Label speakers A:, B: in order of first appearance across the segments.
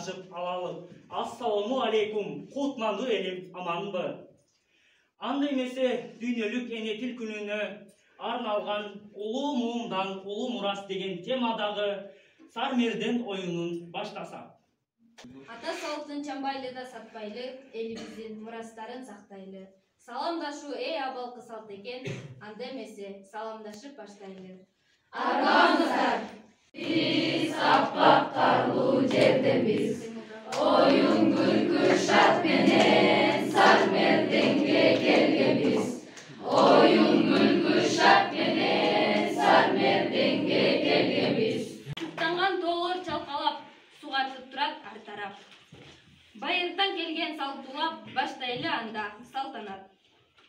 A: саламдашып алалы. Ассаламу алейкум, кутманды элим аманбы. Анда эмесе дүйнөлүк эне тил күнүнө арналган улуу муумдан улуу мурас деген темадагы Сармерден оюнун баштасак.
B: Ата салттын чамбайлы да сатпайлы, элибиздин мурастарын сактайлы. Саламдашу абалкы салт экен, анда эмесе саламдашып баштайлы.
C: Арманыздар, биз аппак карлуу жердебиз. Оюн күлкү шат менен Сармерденге келгенбиз. Оюн күлкү шат менен Сармерденге келгенбиз.
B: Туктанган тоолор чалкалап, сугартып турат ар тарап. Байыртан келген салтуулап, баштайлы анда салтанат.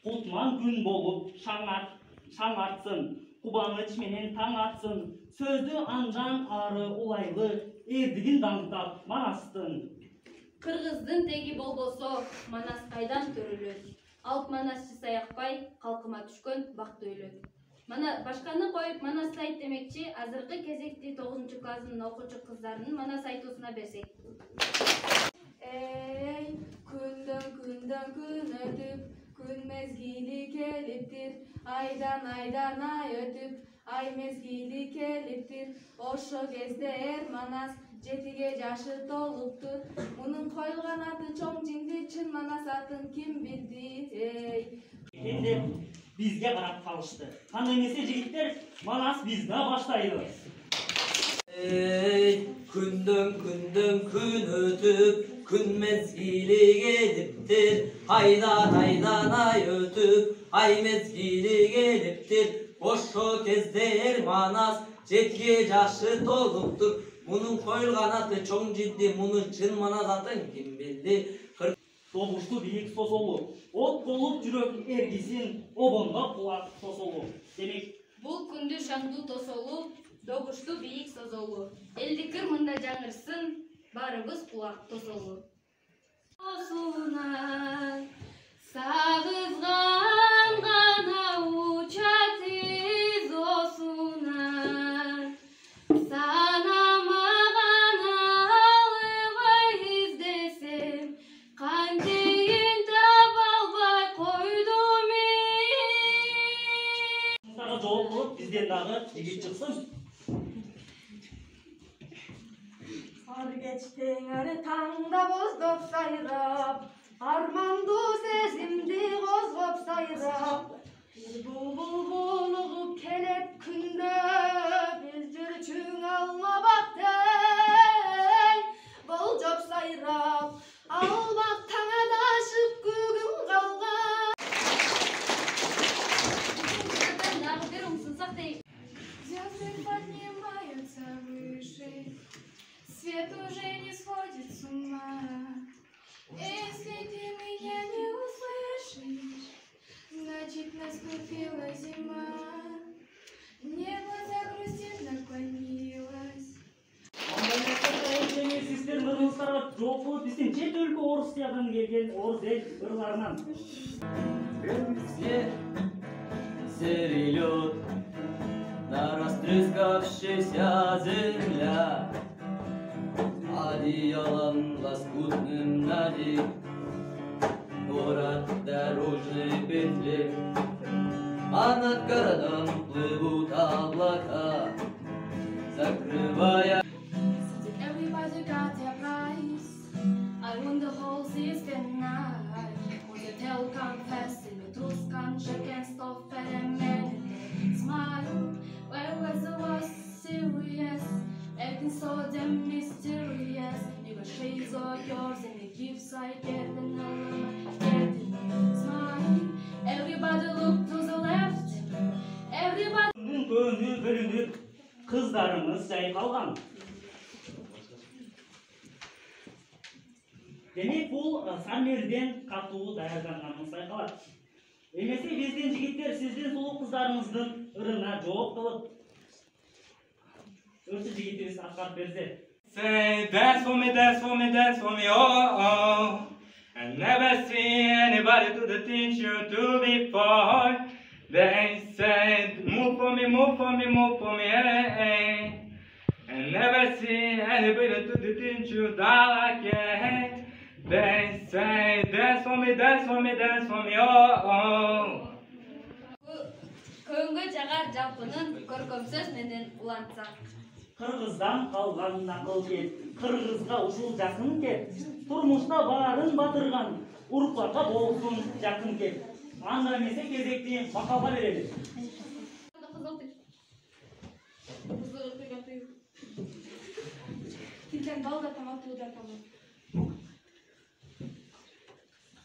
A: Кутман күн болуп шаңартсын, кубаныч менен таң атсын, сөздү анжан ары улайлы, эрдигин даңктап манастын.
B: Кыргыздын теги болбосо, манас кайдан төрөлөт? Алп манасчы саякпай, калкыма түшкөн бакты өлөт. Мана башканы коюп манасты айт демекчи, азыркы кезекти 9 класстын окуучу кыздарынын манас айтуусуна берсек.
C: Эй, күндөн күн өтүп, күн мезгили келиптир. Айдан ай өтүп, ай мезгили келиптир. Ошо кезде манас жетиге жашы толуптур. Мунун коюлган аты чоң жинди, чын манас атын ким билди? Эй.
A: Эndi бизге карап калышты. Кандай эмесе жигиттер, манас бизде баштайлы.
D: Ey, күндөн күн өтүп, күн мезгили келиптир. Айдан ай өтүп, ай мезгили келиптир. Ошо кезде манас жетиге жашы толуптур. Мунун коюлган аты чоң жинди, мунун чын манас атын ким билди?
A: Добушту бийик сосолу, от болуп жүрөк эргисин, обонго кулак сосолу. Демек,
B: Бул күндү шаңдуу тосолу, добушту бийик созолу. Элди кырмында жаңырсын, барыбыз кулак тосолу.
C: Осуна сагызган гана учат из осуна. Санамаган алыбай издесем, кантейин таба албай койдум
A: сага жооп кылып бизден дагы жигит чыксын.
C: Ар кечтең ары таңда боздоп сайрап, армандуу сезимди козгоп сайрап. Бир булбул угуп келет күндө, биз жүрчүң алма бактей. Болжоп сайрап, албак таң адашып күгүм калган.
B: Дагы бир умсунсак дейт.
C: Звезды поднимаются выше, свет уже не сходит с ума. Если ты меня не услышишь, значит наступила зима. Небо загрустит, наклонилось.
A: Сиздер мырыңыздарга жооп кылып биздин чет өлкө орус тиядан келген орус эл ырларынан.
D: Серый лед, да растрескавшаяся земля, одеялом лоскутным надеть, город дорожной петли, а над городом плывут облака, закрывая.
C: Everybody got their price. I won the whole system night. Was a tell confess in the truth conscience can't stop and man smile. Where was I was serious, acting so damn mysterious. You got shades of yours and the gifts I get and all getting smile. Everybody look to the left. Everybody.
A: Könü bölünüp kızlarımız jaykalgan. Demek bul Sarmерден катуу даярданганыбыз байкалат. Эмесе биздин жигиттер сиздин сулуу кыздарыңыздын ырына жооп кылып, өрчү жигитибиз аткарып берсе.
E: Say dance for me, dance for me, dance for me, oh oh. I never see anybody do the things you do before. They said move for me, move for me, move for me, hey, hey. I never see anybody to the things you like it. They say, dance for me, dance for me, dance for me, oh.
B: Көңгө жагар жалпынын көркөм сөз менен улантсак.
A: Кыргыздан калган накыл кет, кыргызга ушул жакын кет. Турмушта баарын батырган, урукка болсун жакын кет. Анда эмесе кезекти макалга берели.
C: Тилден бал да тамак, туу да тамак.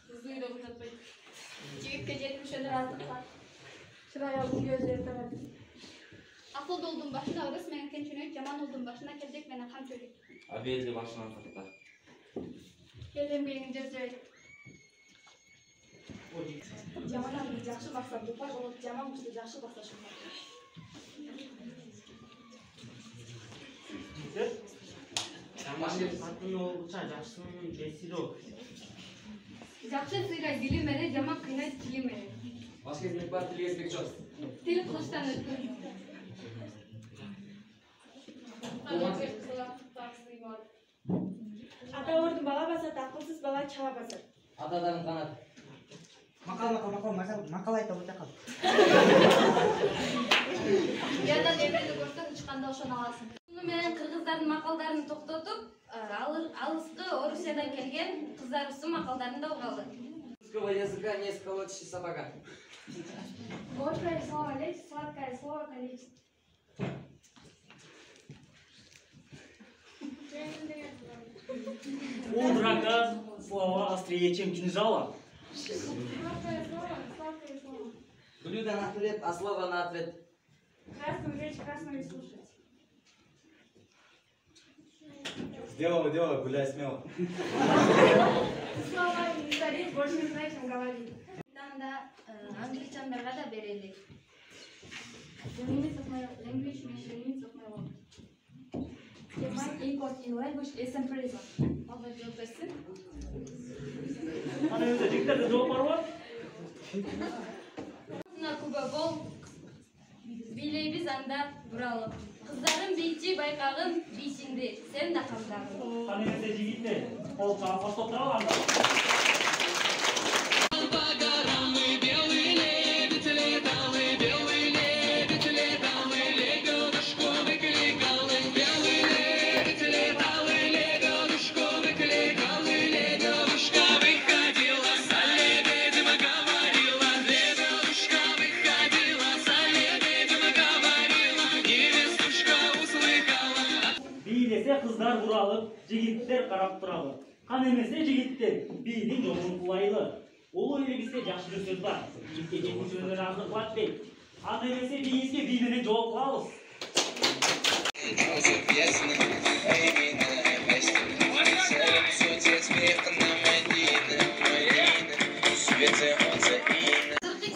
C: Кызды да узатпайт.
B: Жигитке жетимишөдөн аздык.
C: Чырайылдын көзү тамак.
F: Акыл долдун башына ырыс менен кенчүнөйт, жаман долдун башына келдек менен кам чөлөйт.
D: Абелди башынан сакта.
C: Келенбегин жазбайт. Жаман адамды жакшы бакса бупай болот, жаман кызды жакшы бакса шумак.
A: Сатын олгуча жакшынын бесиро.
B: Жакшы сыйга дили менен, жаман кыйнайт тили менен.
D: Баш кезmek бар, тил кезmek жок.
B: Тил кылычтан өткөн.
C: Ата ордун бала басат, акылсыз бала чала басат.
D: Атадан канат.
G: Макал айта отакал.
B: Яда неберди көрсөң учканда ошону аласың. Муну менен кыргыздардын макалдарын токтотуп, алыскы Орусиядан келген кыздарыбыздын макалдарын да угалы.
D: Русского языка не сколотишь сапога.
C: Горькое слово лечит, сладкое слово калечит.
A: У дурака слова острее, чем кинжала.
C: Сладкое слово, сладкое слово.
D: Блюдо на хлеб, а слово на ответ.
C: Красную речь, красную и слушать.
G: Сделала дело, гуляй смело.
C: Слова не говорит, больше не знаю, чем говорит.
B: Там да англичандарга да берели.
C: The limits of my language means the limits of my world. Define import in language is empirism.
B: Алга жооп берсин.
A: Ана өзү жигиттерде жооп барбы?
B: Кызына күбө бол. Бийлейбиз анда буралып. Кыздарым бийчи байкагын бийсинди. Сен да камдагын.
A: Ана эмесе жигиттер, полка коштоп туралы анда. Kızlar buralıp, jigitler karap turалы. Kan emese jigitler, biydin жолун кулайлы. Олу элибизде жакшы bir сөз бар. Жигитке жетимиш өнөр аздык дейт. Аны эмесе бийизге бий менен жооп калабыз.
B: Азыркы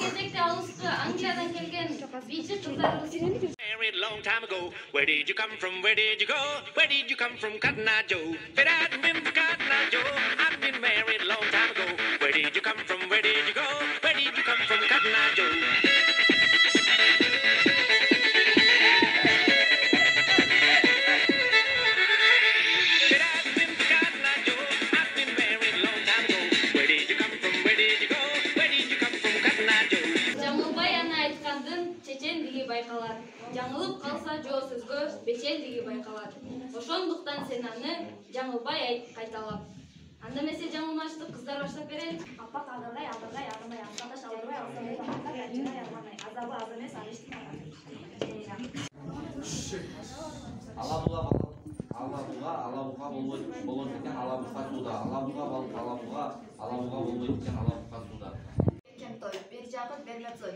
B: кезекте алыскы Англиядан келген бийчи кыздарыбыз
H: Long time ago, where did you come from? Where did you go? Where did you come from, Cotton Eye Joe? But I've been to Cotton Eye Joe. I've been married a long time ago. Where did you come from? Where did you go? Where did you come from, Cotton Eye Joe? But I've been to Cotton Eye Joe. I've been married a long time ago. Where did you come from? Where did you go? Where did you come from, Cotton Eye Joe?
B: Жаңылбай аны айткандын чечендиги байкалат. Жаңылып калса жоо сөзгө бечелдиги байкалат. Ошондуктан сен аны жаңылбай кайталап. Анда эмесе жаңылмаштык кыздар баштап берели.
C: Аппак агырдай, агырдай, агырдай, аскандаш алырбай, алсандай, тамакка качырай, алмандай. Азабы аз эмес, алыштын
D: Алабуга болот экен, алабуга сууда. Алабуга балык, алабуга болбойт экен, алабуга сууда.
I: Той, бер жағы берметсо,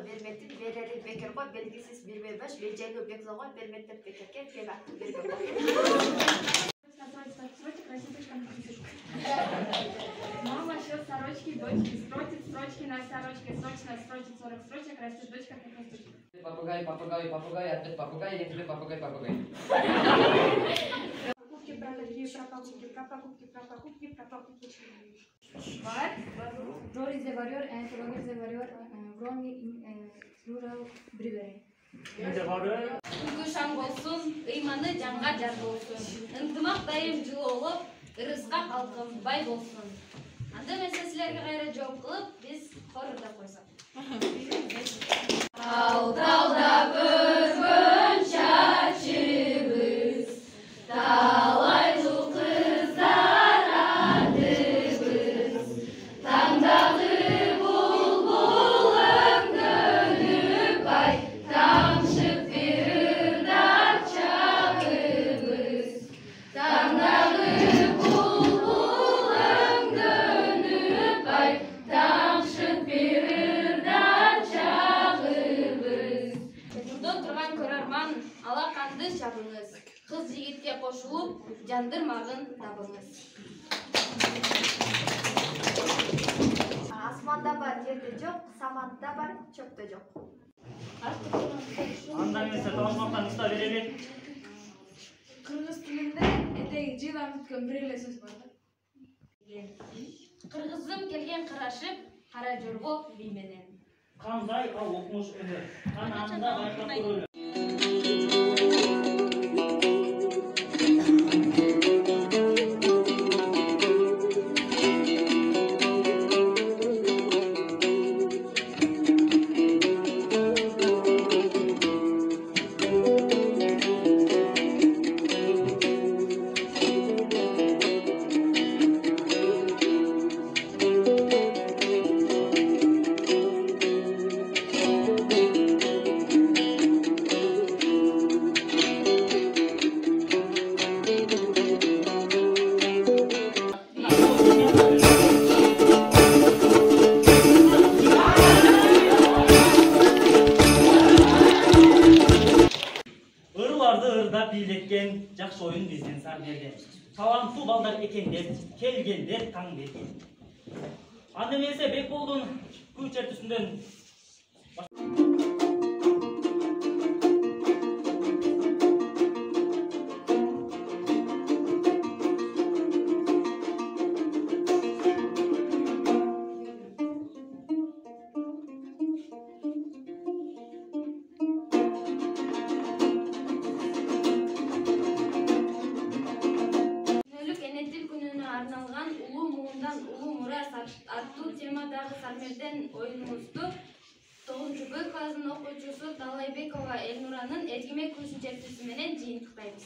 I: берметтин, берери бекер қой, белгісіз бермебаш, бейжайлы бекзоға, берметтен бекерке, бебақты бербек қой.
C: Мама шьет сорочки, дочки, строчит строчки на сорочке, срочно строчит 40 строчек, растет дочка, как растет.
D: Попугай, ответ попугай, я тебе попугай.
C: Про покупки.
B: Roar is a warrior and Frog is a warrior grown in rural Brewery.
A: Önce var ya.
B: Күнгү шаң болсун, ыйманы жанга жар болсун. Ынтымак дайым жылуулуп, ырыска калкым бай болсун. Анда эмесе силерге кайра жооп кылып, биз хорда койсок. Алталда бүргөн чачыбыз, талайлуу кыздар атыбыз, таңдагы булбул өңгөнүп ай, тамшып бирдар чагыбыз, таңдагы булбул өңгөнүп ай, тамшып бирдар чагыбыз. Мурда турган көрөрман, алаканды чабыңыз, кыз жигитке кошулуп, жандырмагын табыңыз.
I: Асманда бар, жерде жок, саматта бар, чөптө жок.
A: Анда эмесе таанмактан уста берели.
C: Кыргыз тилинде этеги жылан бүткөн бир эле сөз бар да.
B: Кыргызым келген карашып, кара жорго бий менен.
A: Кандай ал окумуш өнөр. Ананда байкап көрөлү. Ырыларды ырдап бийлеткен жакшы оюн биздин Сарберден. Таланттуу балдар экендер, келгендер таң берген. Анда эмесе Бекболдун күй чертүүсүндөн
B: арналган улуу муундан улуу мурас аттуу темадагы Сарберден оюнубузду 9-Б класынын окуучусу Талайбекова Элнуранын эргиме күйсүн чертүүсү менен жыйынтыктайбыз.